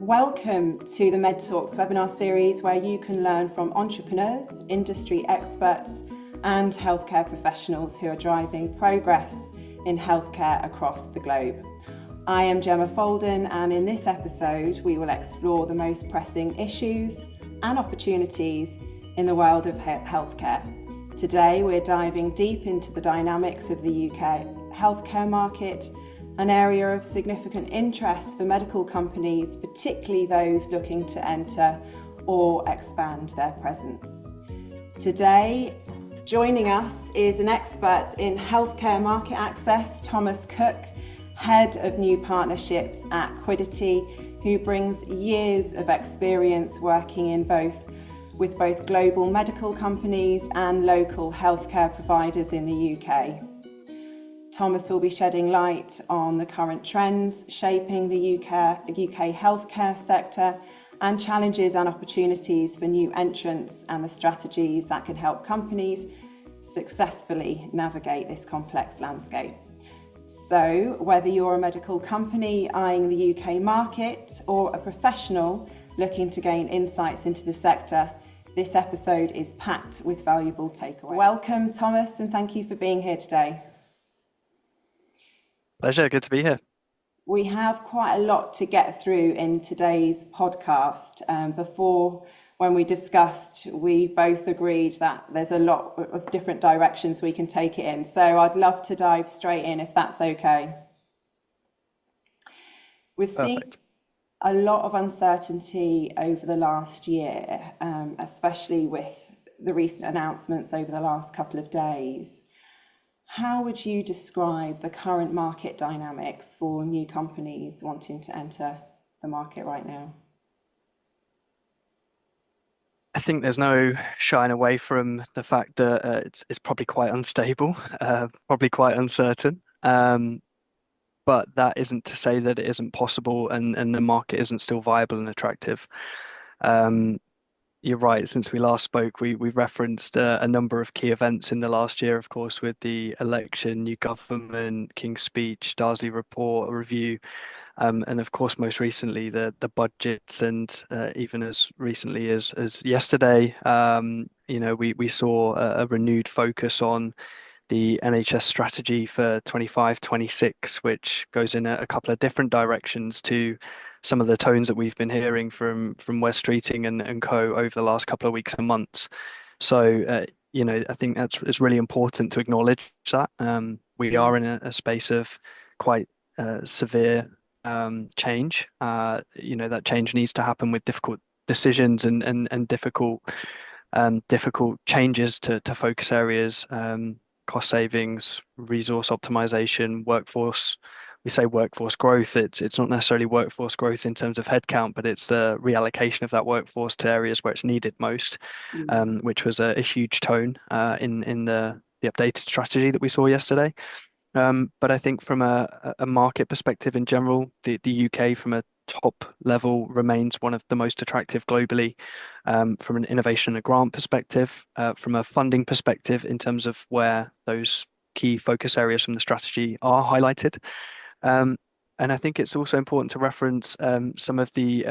Welcome to the MedTalks webinar series, where you can learn from entrepreneurs, industry experts and healthcare professionals who are driving progress in healthcare across the globe. I am Gemma Folden, and in this episode we will explore the most pressing issues and opportunities in the world of healthcare. Today we're diving deep into the dynamics of the UK healthcare market, an area of significant interest for medical companies, particularly those looking to enter or expand their presence. Today, joining us is an expert in healthcare market access, Thomas Cooke, Head of New Partnerships at Quiddity, who brings years of experience working with both global medical companies and local healthcare providers in the UK. Thomas will be shedding light on the current trends shaping the UK healthcare sector and challenges and opportunities for new entrants and the strategies that can help companies successfully navigate this complex landscape. So, whether you're a medical company eyeing the UK market or a professional looking to gain insights into the sector, this episode is packed with valuable takeaways. Welcome, Thomas, and thank you for being here today. Pleasure, good to be here. We have quite a lot to get through in today's podcast. Before, when we discussed, we both agreed that there's a lot of different directions we can take it in. So I'd love to dive straight in if that's okay. We've Perfect. seen a lot of uncertainty over the last year, especially with the recent announcements over the last couple of days. How would you describe the current market dynamics for new companies wanting to enter the market right now? I think there's no shying away from the fact that it's probably quite unstable, probably quite uncertain. But that isn't to say that it isn't possible and the market isn't still viable and attractive. You're right, since we last spoke, we referenced a number of key events in the last year, of course, with the election, new government, King's Speech, Darsley Report, a review, and of course, most recently, the budgets, and even as recently as yesterday, we saw a renewed focus on the NHS strategy for 25-26, which goes in a couple of different directions to some of the tones that we've been hearing from Wes Streeting and co over the last couple of weeks and months. So, I think it's really important to acknowledge that we are in a space of quite severe change. That change needs to happen with difficult decisions and difficult changes to focus areas. Cost savings, resource optimization, workforce. We say workforce growth. It's not necessarily workforce growth in terms of headcount, but it's the reallocation of that workforce to areas where it's needed most, which was a huge tone in the updated strategy that we saw yesterday. But I think from a market perspective in general, the UK from a top level remains one of the most attractive globally, from an innovation and a grant perspective, from a funding perspective in terms of where those key focus areas from the strategy are highlighted. And I think it's also important to reference some of the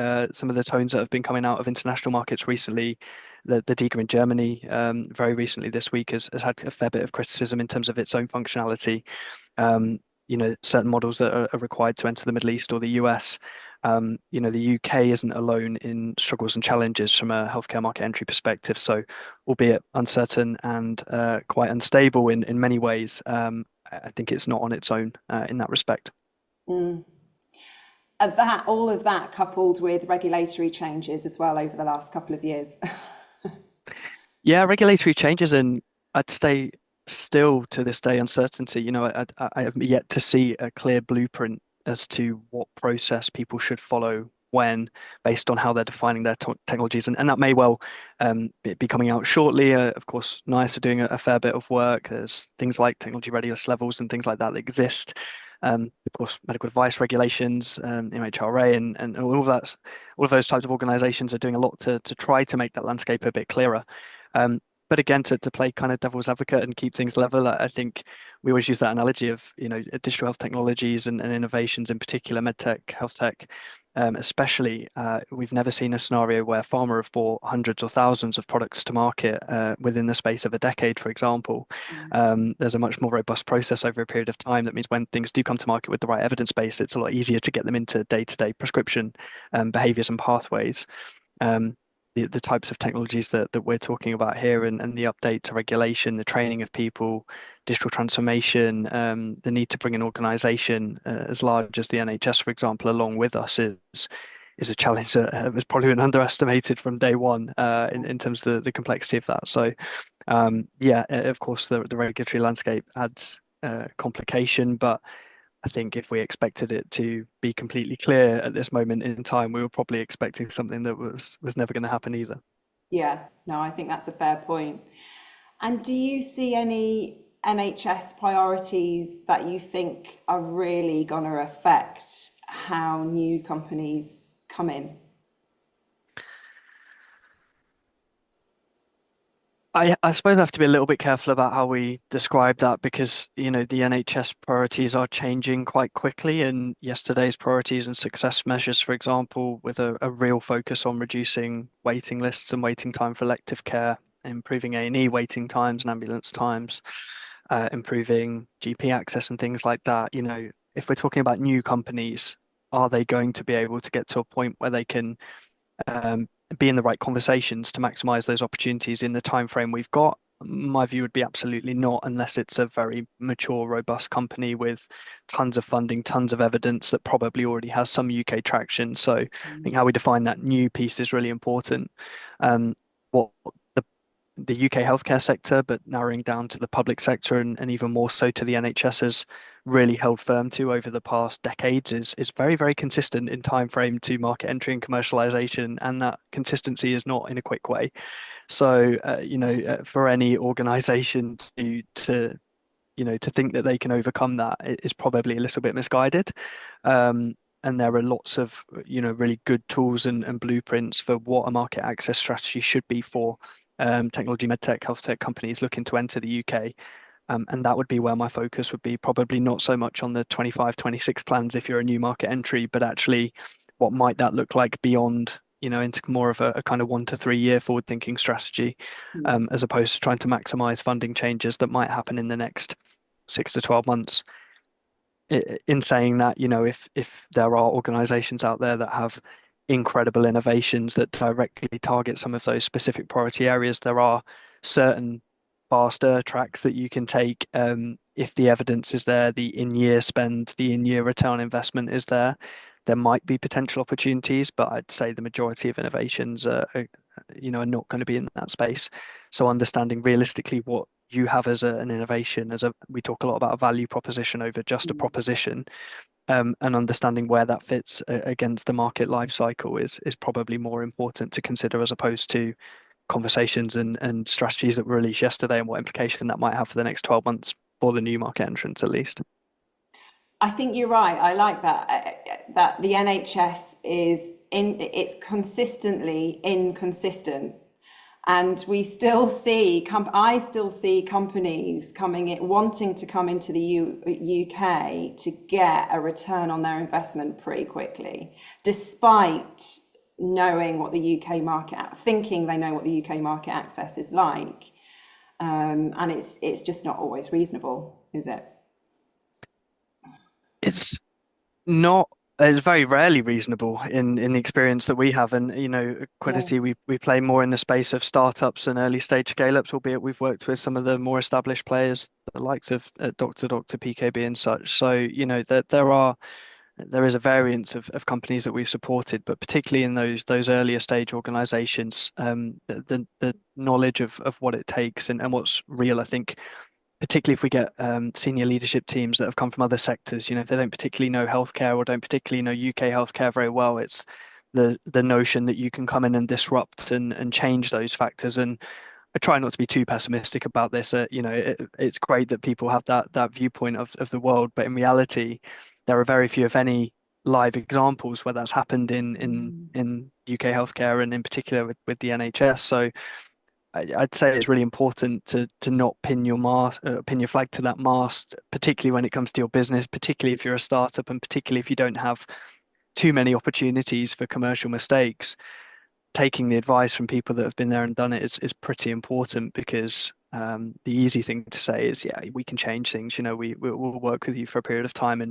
tones that have been coming out of international markets recently. The DiGA in Germany very recently this week has had a fair bit of criticism in terms of its own functionality. Certain models that are required to enter the Middle East or the US. The UK isn't alone in struggles and challenges from a healthcare market entry perspective. So, albeit uncertain and quite unstable in many ways, I think it's not on its own in that respect. All of that coupled with regulatory changes as well over the last couple of years. Yeah, regulatory changes, and I'd say still to this day uncertainty. I have yet to see a clear blueprint as to what process people should follow when, based on how they're defining their technologies, and that may well be coming out shortly. Of course, NICE are doing a fair bit of work. There's things like technology readiness levels and things like that exist. Of course, medical device regulations, MHRA, and all of those types of organisations are doing a lot to try to make that landscape a bit clearer. But again, to play kind of devil's advocate and keep things level, I think we always use that analogy of, digital health technologies and innovations, in particular, medtech, health tech, especially, we've never seen a scenario where pharma have brought hundreds or thousands of products to market within the space of a decade, for example. There's a much more robust process over a period of time. That means when things do come to market with the right evidence base, it's a lot easier to get them into day-to-day prescription behaviors and pathways. Um, the types of technologies that we're talking about here, and the update to regulation, the training of people, digital transformation, the need to bring an organization as large as the NHS, for example, along with us is a challenge that has probably been underestimated from day one in terms of the complexity of that. So yeah, of course, the regulatory landscape adds complication, but I think if we expected it to be completely clear at this moment in time, we were probably expecting something that was never going to happen either. Yeah, no, I think that's a fair point. And do you see any NHS priorities that you think are really going to affect how new companies come in? I suppose I have to be a little bit careful about how we describe that because, the NHS priorities are changing quite quickly. And yesterday's priorities and success measures, for example, with a real focus on reducing waiting lists and waiting time for elective care, improving A&E waiting times and ambulance times, improving GP access and things like that. If we're talking about new companies, are they going to be able to get to a point where they can um, be in the right conversations to maximize those opportunities in the time frame we've got? My view would be absolutely not, unless it's a very mature, robust company with tons of funding, tons of evidence that probably already has some UK traction. So I think how we define that new piece is really important. What the the UK healthcare sector, but narrowing down to the public sector and even more so to the NHS has really held firm to over the past decades is very, very consistent in time frame to market entry and commercialization, and that consistency is not in a quick way. So, for any organization to think that they can overcome that is probably a little bit misguided. And there are lots of, really good tools and blueprints for what a market access strategy should be for technology, medtech, health tech companies looking to enter the UK. And that would be where my focus would be, probably not so much on the 25, 26 plans if you're a new market entry, but actually what might that look like beyond, into more of a kind of 1 to 3 year forward thinking strategy, as opposed to trying to maximize funding changes that might happen in the next 6 to 12 months. In saying that, if there are organizations out there that have incredible innovations that directly target some of those specific priority areas, there are certain faster tracks that you can take if the evidence is there, the in-year spend, the in-year return on investment is there. There might be potential opportunities, but I'd say the majority of innovations are not going to be in that space. So understanding realistically what you have as an innovation, we talk a lot about a value proposition over just a proposition, and understanding where that fits against the market life cycle is probably more important to consider as opposed to conversations and strategies that were released yesterday and what implication that might have for the next 12 months for the new market entrants at least. I think you're right. I like that the NHS it's consistently inconsistent. And we still see, I still see companies coming in, wanting to come into the UK to get a return on their investment pretty quickly, despite knowing what the UK market, thinking they know what the UK market access is like. And it's just not always reasonable, is it? It's not. It's very rarely reasonable in the experience that we have, and Yeah. Quiddity, we play more in the space of startups and early stage scale ups, albeit we've worked with some of the more established players, the likes of Dr. PKB and such. So that there is a variance of companies that we've supported, but particularly in those earlier stage organizations, the knowledge of what it takes and what's real, I think particularly if we get senior leadership teams that have come from other sectors, if they don't particularly know healthcare or don't particularly know UK healthcare very well, it's the notion that you can come in and disrupt and change those factors. And I try not to be too pessimistic about this. It's great that people have that viewpoint of the world, but in reality, there are very few, if any, live examples where that's happened in UK healthcare and in particular with the NHS. So I'd say it's really important to not pin your flag to that mast, particularly when it comes to your business, particularly if you're a startup, and particularly if you don't have too many opportunities for commercial mistakes, taking the advice from people that have been there and done it is pretty important, because the easy thing to say is, yeah, we can change things. We'll work with you for a period of time,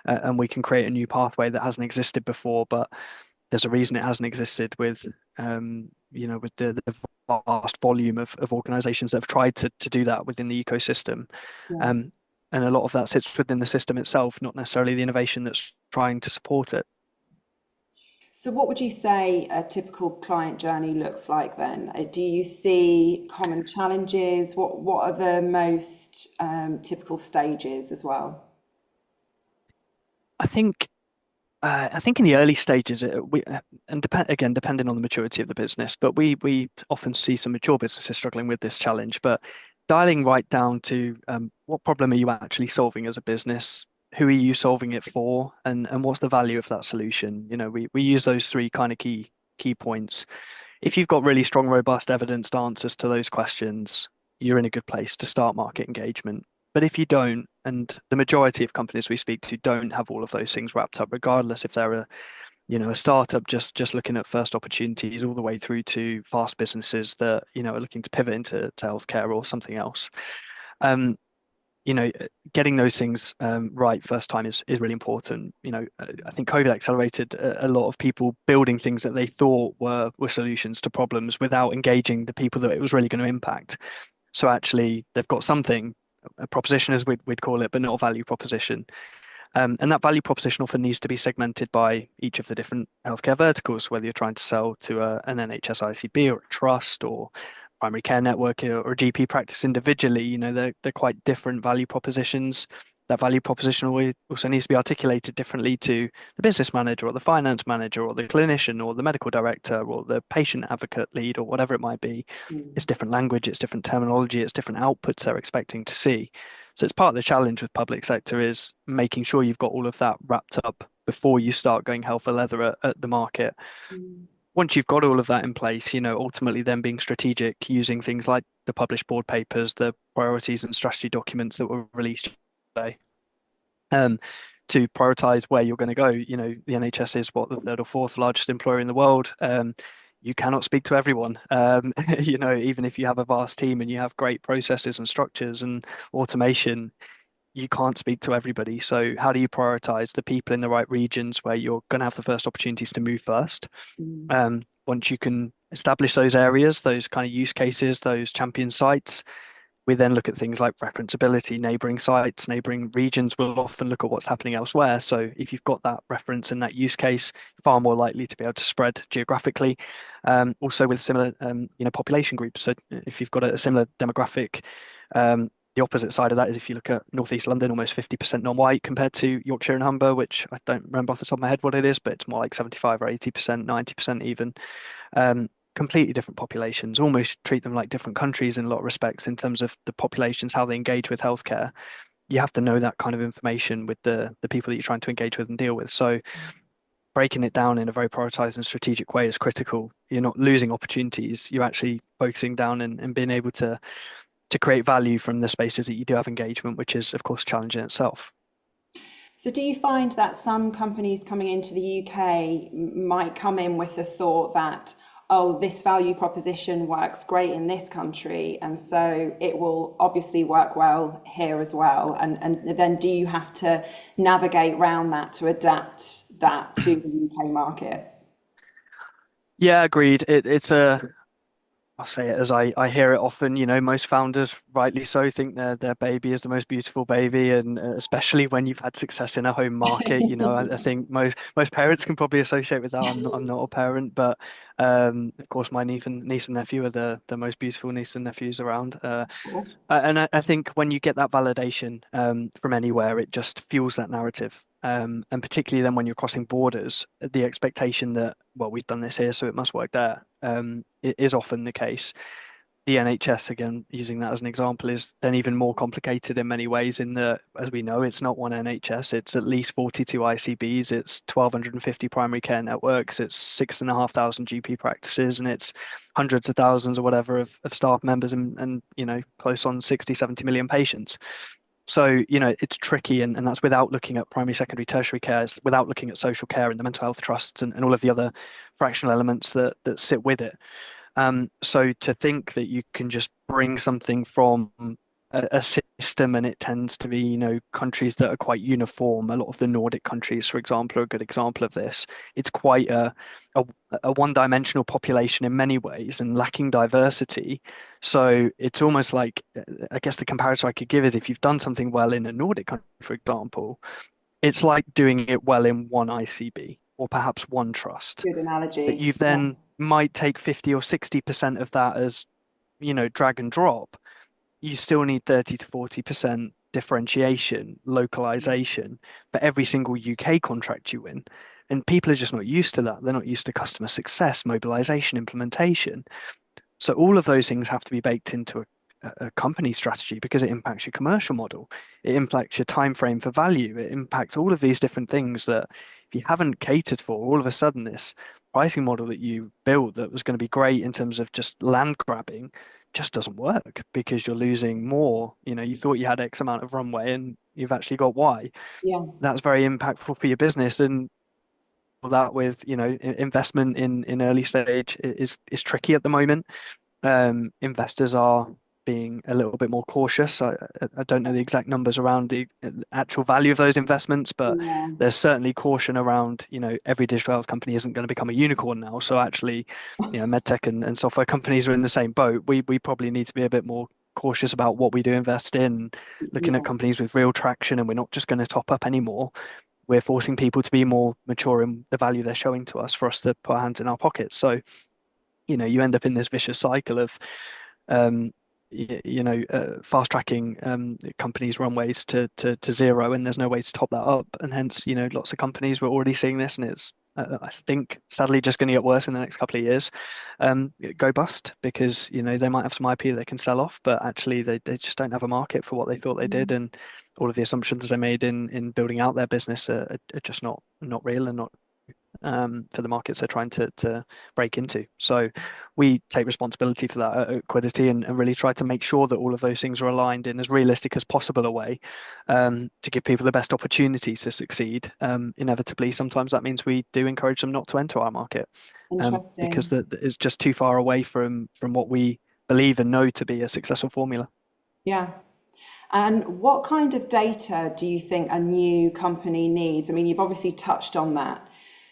and we can create a new pathway that hasn't existed before. But there's a reason it hasn't existed with with the vast volume of organizations that have tried to do that within the ecosystem. Yeah. Um, and a lot of that sits within the system itself, not necessarily the innovation that's trying to support it. So what would you say a typical client journey looks like then? Do you see common challenges? What are the most typical stages as well? I think I think in the early stages, and depending on the maturity of the business, but we often see some mature businesses struggling with this challenge. But dialing right down to what problem are you actually solving as a business? Who are you solving it for? And what's the value of that solution? We use those three kind of key points. If you've got really strong, robust evidenced answers to those questions, you're in a good place to start market engagement. But if you don't, and the majority of companies we speak to don't have all of those things wrapped up, regardless if they're a startup just looking at first opportunities, all the way through to fast businesses that are looking to pivot into healthcare or something else. Um, Getting those things right first time is really important. I think COVID accelerated a lot of people building things that they thought were solutions to problems without engaging the people that it was really going to impact. So actually, they've got something, a proposition as we'd call it, but not a value proposition. And that value proposition often needs to be segmented by each of the different healthcare verticals, whether you're trying to sell to an NHS ICB or a trust or primary care network or a GP practice individually. They're quite different value propositions. That value proposition also needs to be articulated differently to the business manager or the finance manager or the clinician or the medical director or the patient advocate lead or whatever it might be. It's Mm. different language, it's different terminology, it's different outputs they're expecting to see. So it's part of the challenge with public sector is making sure you've got all of that wrapped up before you start going hell for leather at the market. Mm. Once you've got all of that in place, ultimately then being strategic, using things like the published board papers, the priorities and strategy documents that were released today, um, to prioritize where you're going to go. The NHS is what, the third or fourth largest employer in the world. You cannot speak to everyone. Even if you have a vast team and you have great processes and structures and automation, you can't speak to everybody. So how do you prioritize the people in the right regions where you're going to have the first opportunities to move first? Mm. Once you can establish those areas, those kind of use cases, those champion sites, we then look at things like referenceability, neighboring sites, neighboring regions will often look at what's happening elsewhere. So if you've got that reference and that use case, far more likely to be able to spread geographically. Also with similar, population groups. So if you've got a similar demographic, the opposite side of that is if you look at Northeast London, almost 50% non-white compared to Yorkshire and Humber, which I don't remember off the top of my head what it is, but it's more like 75 or 80%, 90% even. Completely different populations, almost treat them like different countries in a lot of respects in terms of the populations, how they engage with healthcare. You have to know that kind of information with the people that you're trying to engage with and deal with. So breaking it down in a very prioritized and strategic way is critical. You're not losing opportunities. You're actually focusing down and being able to create value from the spaces that you do have engagement, which is, of course, challenging itself. So do you find that some companies coming into the UK might come in with the thought that, oh, this value proposition works great in this country, and so it will obviously work well here as well? And then do you have to navigate around that to adapt that to the UK market? Yeah, agreed. I'll say it as I hear it often, most founders, rightly so, think their baby is the most beautiful baby, and especially when you've had success in a home market, I think most parents can probably associate with that. I'm not a parent, but of course my niece and nephew are the most beautiful niece and nephews around. And I think when you get that validation from anywhere, it just fuels that narrative. And particularly then when you're crossing borders, the expectation that, well, we've done this here, so it must work there, it is often the case. The NHS, again, using that as an example, is then even more complicated in many ways in that, as we know, it's not one NHS, it's at least 42 ICBs, it's 1,250 primary care networks, it's 6,500 GP practices, and it's hundreds of thousands or whatever of staff members and close on 60, 70 million patients. So, it's tricky, and that's without looking at primary, secondary, tertiary care, it's without looking at social care and the mental health trusts and all of the other fractional elements that sit with it. So to think that you can just bring something from a system, and it tends to be, countries that are quite uniform. A lot of the Nordic countries, for example, are a good example of this. It's quite a, a one-dimensional population in many ways and lacking diversity. So it's almost like, I guess the comparison I could give is if you've done something well in a Nordic country, for example, it's like doing it well in one ICB or perhaps one trust, Good but analogy. you Yeah. then might take 50 or 60% of that as, drag and drop. You still need 30 to 40% differentiation, localization for every single UK contract you win. And people are just not used to that. They're not used to customer success, mobilization, implementation. So all of those things have to be baked into a company strategy because it impacts your commercial model. It impacts your time frame for value. It impacts all of these different things that if you haven't catered for, all of a sudden this pricing model that you built that was going to be great in terms of just land grabbing just doesn't work because you're losing more. You thought you had X amount of runway and you've actually got Y. Yeah. That's very impactful for your business. And that with, investment in early stage is tricky at the moment. Investors are being a little bit more cautious. I don't know the exact numbers around the actual value of those investments, but Yeah. there's certainly caution around, every digital health company isn't going to become a unicorn now. So actually, medtech and software companies are in the same boat. We probably need to be a bit more cautious about what we do invest in, looking at Yeah. companies with real traction, and we're not just going to top up anymore. We're forcing people to be more mature in the value they're showing to us for us to put our hands in our pockets. So you end up in this vicious cycle of um, fast tracking companies' runways to zero, and there's no way to top that up. And hence, lots of companies were already seeing this, and it's I think sadly just going to get worse in the next couple of years. Go bust because they might have some IP they can sell off, but actually they just don't have a market for what they thought they did, Mm. and all of the assumptions they made in building out their business are just not real and not for the markets they're trying to break into. So we take responsibility for that at Quiddity and really try to make sure that all of those things are aligned in as realistic as possible a way to give people the best opportunities to succeed. Inevitably, sometimes that means we do encourage them not to enter our market because Interesting. it's just too far away from what we believe and know to be a successful formula. Yeah. And what kind of data do you think a new company needs? I mean, you've obviously touched on that.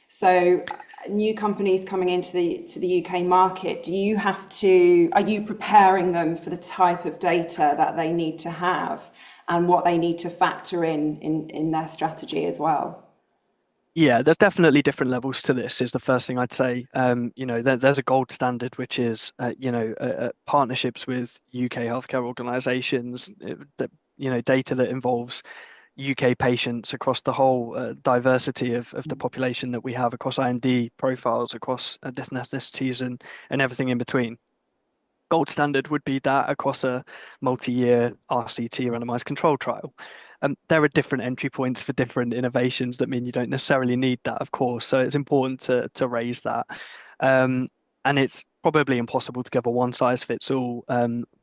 So, new companies coming into the UK market, are you preparing them for the type of data that they need to have and what they need to factor in their strategy as well? Yeah, there's definitely different levels to this, is the first thing I'd say. There's a gold standard, which is, partnerships with UK healthcare organizations, data that involves UK patients across the whole diversity of the population that we have across IMD profiles, across different ethnicities and everything in between. Gold standard would be that across a multi-year RCT randomized control trial. There are different entry points for different innovations that mean you don't necessarily need that, of course. So it's important to raise that. Um, and it's probably impossible to give a one size fits all.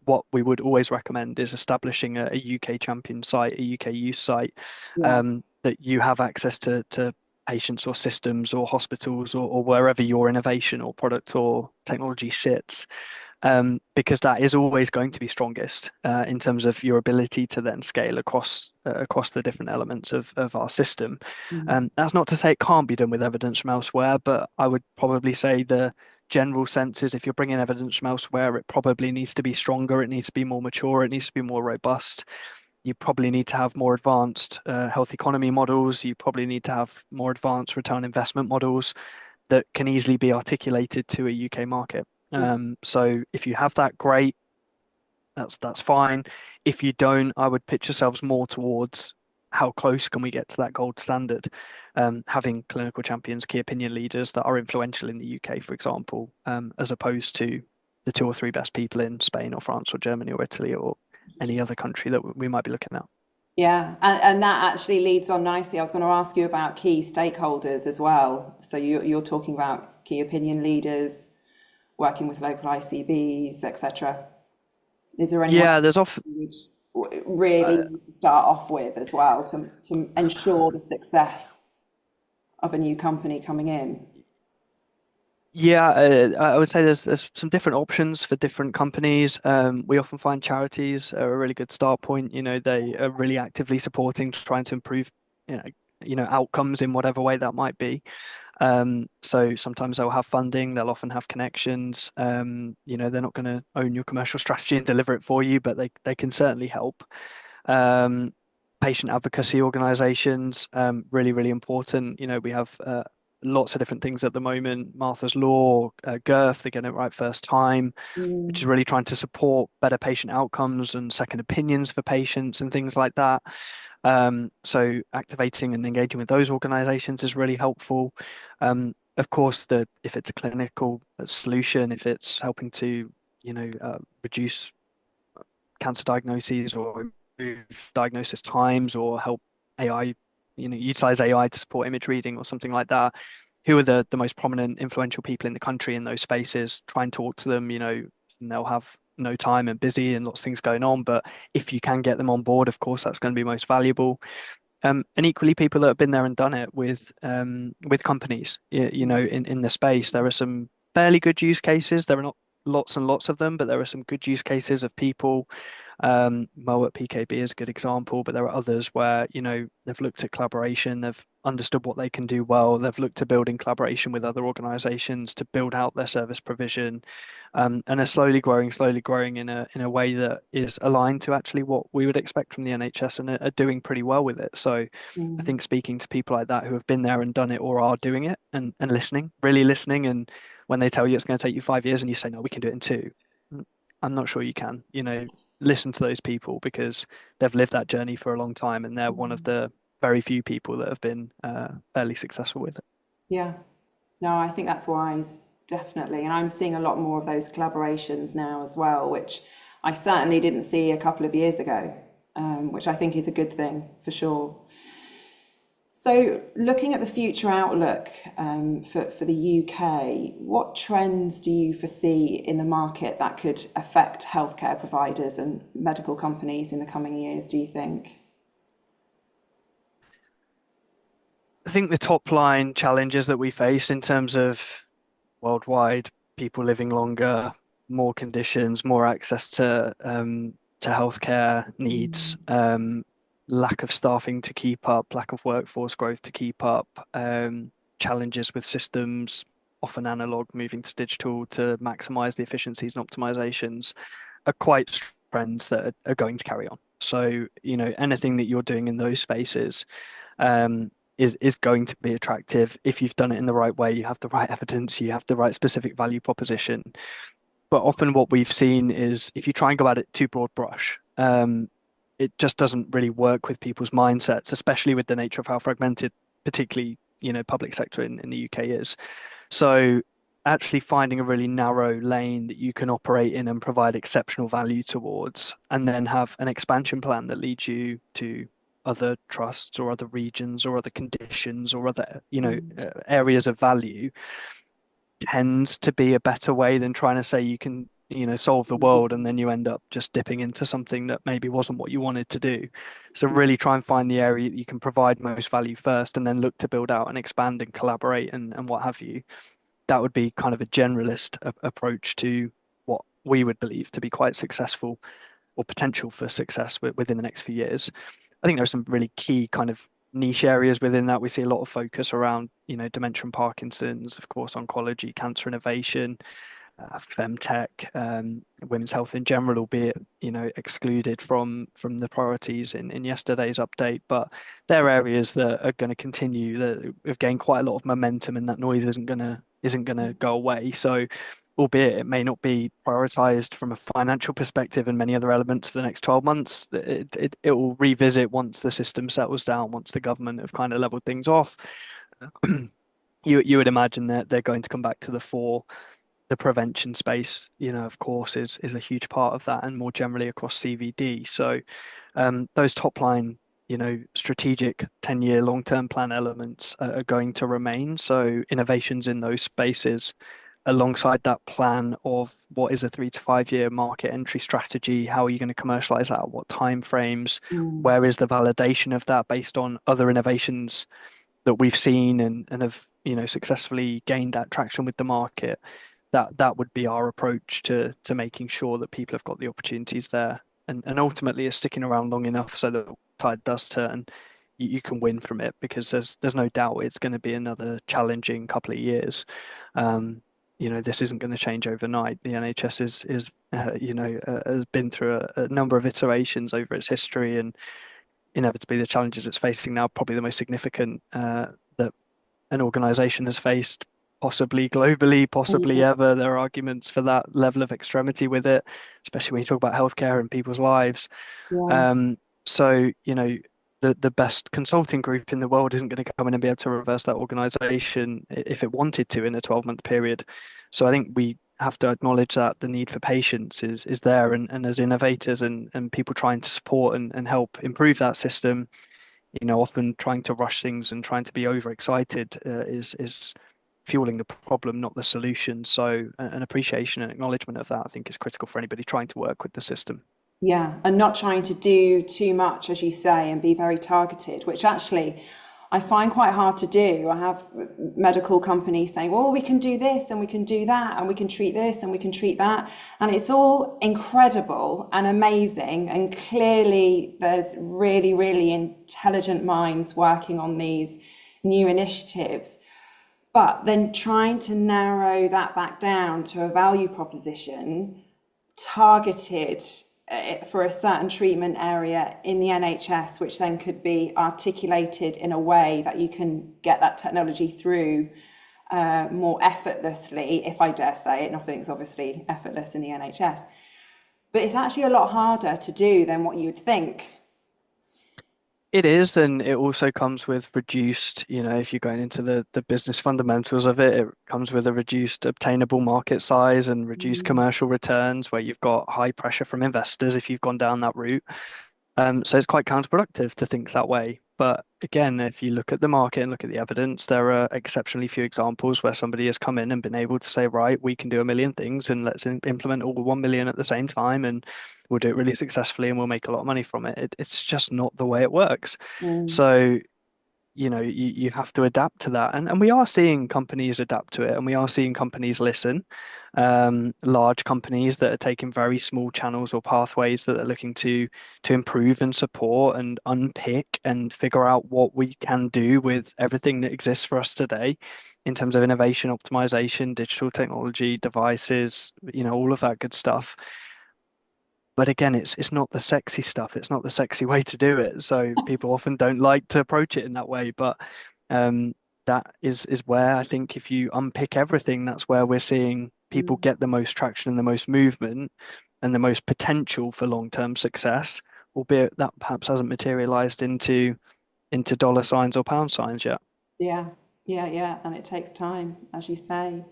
What we would always recommend is establishing a UK champion site, a UK use site, Yeah. that you have access to patients or systems or hospitals or wherever your innovation or product or technology sits, because that is always going to be strongest in terms of your ability to then scale across the different elements of our system. Mhm. That's not to say it can't be done with evidence from elsewhere, but I would probably say the general sense is if you're bringing evidence from elsewhere, it probably needs to be stronger, it needs to be more mature, it needs to be more robust. You probably need to have more advanced health economy models. You probably need to have more advanced return on investment models that can easily be articulated to a UK market. Yeah. So if you have that, great. That's fine. If you don't, I would pitch yourselves more towards how close can we get to that gold standard. Having clinical champions, key opinion leaders that are influential in the UK, for example, as opposed to the two or three best people in Spain or France or Germany or Italy or any other country that we might be looking at. Yeah, and that actually leads on nicely. I was going to ask you about key stakeholders as well. So you're talking about key opinion leaders, working with local ICBs, etc. Is there anyone Yeah, there's often you would really Uh, need to start off with as well to ensure the success of a new company coming in? yeah, I would say there's some different options for different companies. We often find charities are a really good start point. They are really actively supporting, trying to improve, you know, outcomes in whatever way that might be. So sometimes they'll have funding, they'll often have connections. They're not going to own your commercial strategy and deliver it for you, but they can certainly help. Um, Patient advocacy organizations, really, really important. We have lots of different things at the moment. Martha's Law, GIRF, they're getting it right first time, which is Mm, really trying to support better patient outcomes and second opinions for patients and things like that. So activating and engaging with those organizations is really helpful. Of course, if it's a clinical solution, if it's helping to, reduce cancer diagnoses or improve diagnosis times or help AI, utilize AI to support image reading or something like that. Who are the most prominent, influential people in the country in those spaces? Try and talk to them, and they'll have no time and busy and lots of things going on. But if you can get them on board, of course, that's going to be most valuable. And equally, people that have been there and done it with companies, in the space, there are some fairly good use cases. There are not lots and lots of them, but there are some good use cases of people. Mo at PKB is a good example, but there are others where, they've looked at collaboration, they've understood what they can do well, they've looked to build in collaboration with other organizations to build out their service provision, and are slowly growing in a way that is aligned to actually what we would expect from the NHS and are doing pretty well with it. So I mm. think speaking to people like that who have been there and done it or are doing it and listening, really listening, and when they tell you it's going to take you 5 years and you say, no, we can do it in two. I'm not sure you can, listen to those people because they've lived that journey for a long time and they're one of the very few people that have been fairly successful with it. Yeah, no, I think that's wise, definitely. And I'm seeing a lot more of those collaborations now as well, which I certainly didn't see a couple of years ago, which I think is a good thing for sure. So, looking at the future outlook for the UK, what trends do you foresee in the market that could affect healthcare providers and medical companies in the coming years, do you think? I think the top line challenges that we face in terms of worldwide people living longer, more conditions, more access to healthcare needs, lack of staffing to keep up, lack of workforce growth to keep up, challenges with systems, often analog, moving to digital to maximize the efficiencies and optimizations are quite trends that are going to carry on. So, anything that you're doing in those spaces um, is going to be attractive if you've done it in the right way. You have the right evidence, you have the right specific value proposition. But often what we've seen is if you try and go at it too broad brush, it just doesn't really work with people's mindsets, especially with the nature of how fragmented, particularly, public sector in the UK is. So actually finding a really narrow lane that you can operate in and provide exceptional value towards, and then have an expansion plan that leads you to other trusts or other regions or other conditions or other, areas of value tends to be a better way than trying to say you can, solve the world and then you end up just dipping into something that maybe wasn't what you wanted to do. So really try and find the area that you can provide most value first and then look to build out and expand and collaborate and what have you. That would be kind of a generalist approach to what we would believe to be quite successful or potential for success within the next few years. I think there are some really key kind of niche areas within that. We see a lot of focus around, dementia and Parkinson's, of course, oncology, cancer innovation, femtech, women's health in general, albeit excluded from the priorities in yesterday's update. But they're areas that are going to continue that have gained quite a lot of momentum, and that noise isn't gonna go away. So, albeit it may not be prioritized from a financial perspective and many other elements for the next 12 months, it will revisit once the system settles down, once the government have kind of leveled things off. You would imagine that they're going to come back to the fore. The prevention space, of course, is a huge part of that, and more generally across CVD. So those top line, strategic 10-year long-term plan elements are going to remain. So innovations in those spaces alongside that plan of what is a 3 to 5 year market entry strategy, how are you going to commercialize that? What time frames? Mm. Where is the validation of that based on other innovations that we've seen and have, successfully gained that traction with the market? That would be our approach to making sure that people have got the opportunities there, and ultimately is sticking around long enough so that the tide does turn, you can win from it, because there's no doubt it's going to be another challenging couple of years. This isn't going to change overnight. The NHS has been through a number of iterations over its history, and inevitably the challenges it's facing now, probably the most significant that an organization has faced, possibly globally, possibly Yeah. ever. There are arguments for that level of extremity with it, especially when you talk about healthcare and people's lives. Yeah. So, the best consulting group in the world isn't going to come in and be able to reverse that organization if it wanted to in a 12-month period. So I think we have to acknowledge that the need for patience is there, and as innovators and people trying to support and help improve that system, often trying to rush things and trying to be overexcited is fueling the problem, not the solution. So an appreciation and acknowledgement of that, I think, is critical for anybody trying to work with the system. Yeah, and not trying to do too much, as you say, and be very targeted, which actually I find quite hard to do. I have medical companies saying, "Oh, we can do this and we can do that and we can treat this and we can treat that." And it's all incredible and amazing. And clearly, there's really, really intelligent minds working on these new initiatives. But then trying to narrow that back down to a value proposition targeted for a certain treatment area in the NHS, which then could be articulated in a way that you can get that technology through more effortlessly, if I dare say it. Nothing's obviously effortless in the NHS, but it's actually a lot harder to do than what you'd think. It is, and it also comes with reduced, if you're going into the business fundamentals of it, it comes with a reduced obtainable market size and reduced Mm. commercial returns, where you've got high pressure from investors if you've gone down that route. So it's quite counterproductive to think that way. But again, if you look at the market and look at the evidence, there are exceptionally few examples where somebody has come in and been able to say, right, we can do a million things and let's implement all 1 million at the same time, and we'll do it really successfully and we'll make a lot of money from it. It's just not the way it works. Mm. So you have to adapt to that. And we are seeing companies adapt to it, and we are seeing companies listen. Large companies that are taking very small channels or pathways that are looking to improve and support and unpick and figure out what we can do with everything that exists for us today in terms of innovation, optimization, digital technology, devices, all of that good stuff. But again, it's not the sexy stuff. It's not the sexy way to do it. So people often don't like to approach it in that way. But um, that is where I think if you unpick everything, that's where we're seeing people Mm. get the most traction and the most movement and the most potential for long-term success, albeit that perhaps hasn't materialized into dollar signs or pound signs yet. Yeah, yeah, and it takes time, as you say.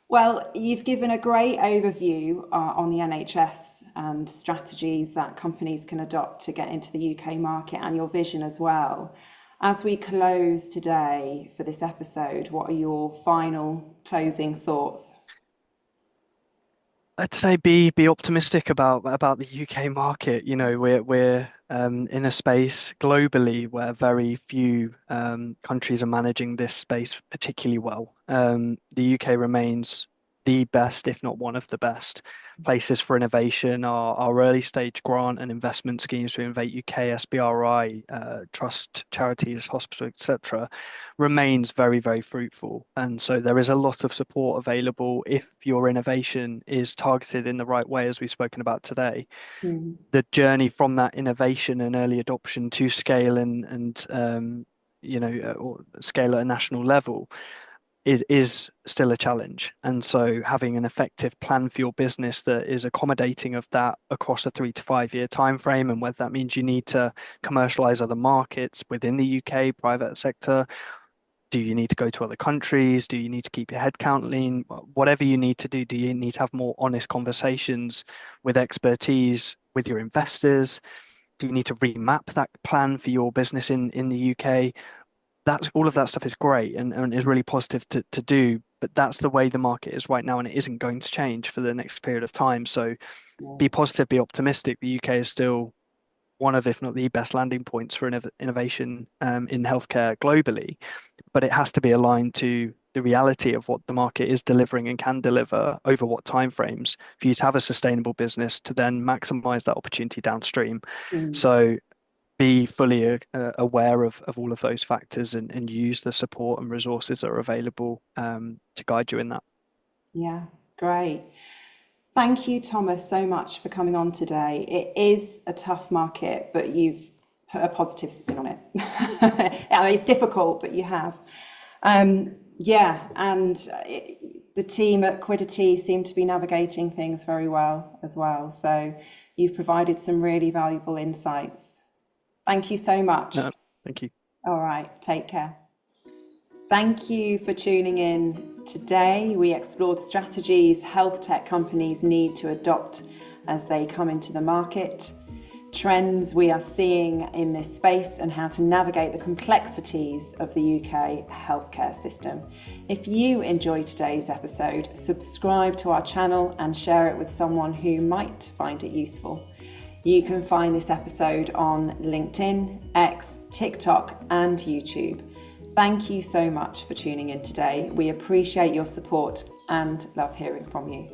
Well, you've given a great overview on the NHS and strategies that companies can adopt to get into the UK market, and your vision as well. As we close today for this episode, what are your final closing thoughts? I'd say be optimistic about the UK market. We're in a space globally where very few countries are managing this space particularly well. The UK remains the best, if not one of the best places for innovation. Our early stage grant and investment schemes through Innovate UK, SBRI, trust charities, hospital, etc., remains very, very fruitful. And so there is a lot of support available if your innovation is targeted in the right way, as we've spoken about today. Mm. The journey from that innovation and early adoption to scale or scale at a national level is still a challenge. And so having an effective plan for your business that is accommodating of that across a 3 to 5 year time frame, and whether that means you need to commercialize other markets within the UK private sector, do you need to go to other countries? Do you need to keep your headcount lean? Whatever you need to do you need to have more honest conversations with expertise with your investors? Do you need to remap that plan for your business in the UK? that's all of that stuff is great and is really positive to do, but that's the way the market is right now, and it isn't going to change for the next period of time. So Yeah. be positive, be optimistic. The UK is still one of, if not the best landing points for innovation in healthcare globally, but it has to be aligned to the reality of what the market is delivering and can deliver over what timeframes for you to have a sustainable business to then maximize that opportunity downstream. Mm. So be fully aware of all of those factors and use the support and resources that are available to guide you in that. Yeah, great. Thank you, Thomas, so much for coming on today. It is a tough market, but you've put a positive spin on it. I mean, it's difficult, but you have. Yeah, and the team at Quiddity seem to be navigating things very well as well. So you've provided some really valuable insights. Thank you so much. No, thank you. All right, take care. Thank you for tuning in. Today, we explored strategies health tech companies need to adopt as they come into the market, trends we are seeing in this space, and how to navigate the complexities of the UK healthcare system. If you enjoyed today's episode, subscribe to our channel and share it with someone who might find it useful. You can find this episode on LinkedIn, X, TikTok, and YouTube. Thank you so much for tuning in today. We appreciate your support and love hearing from you.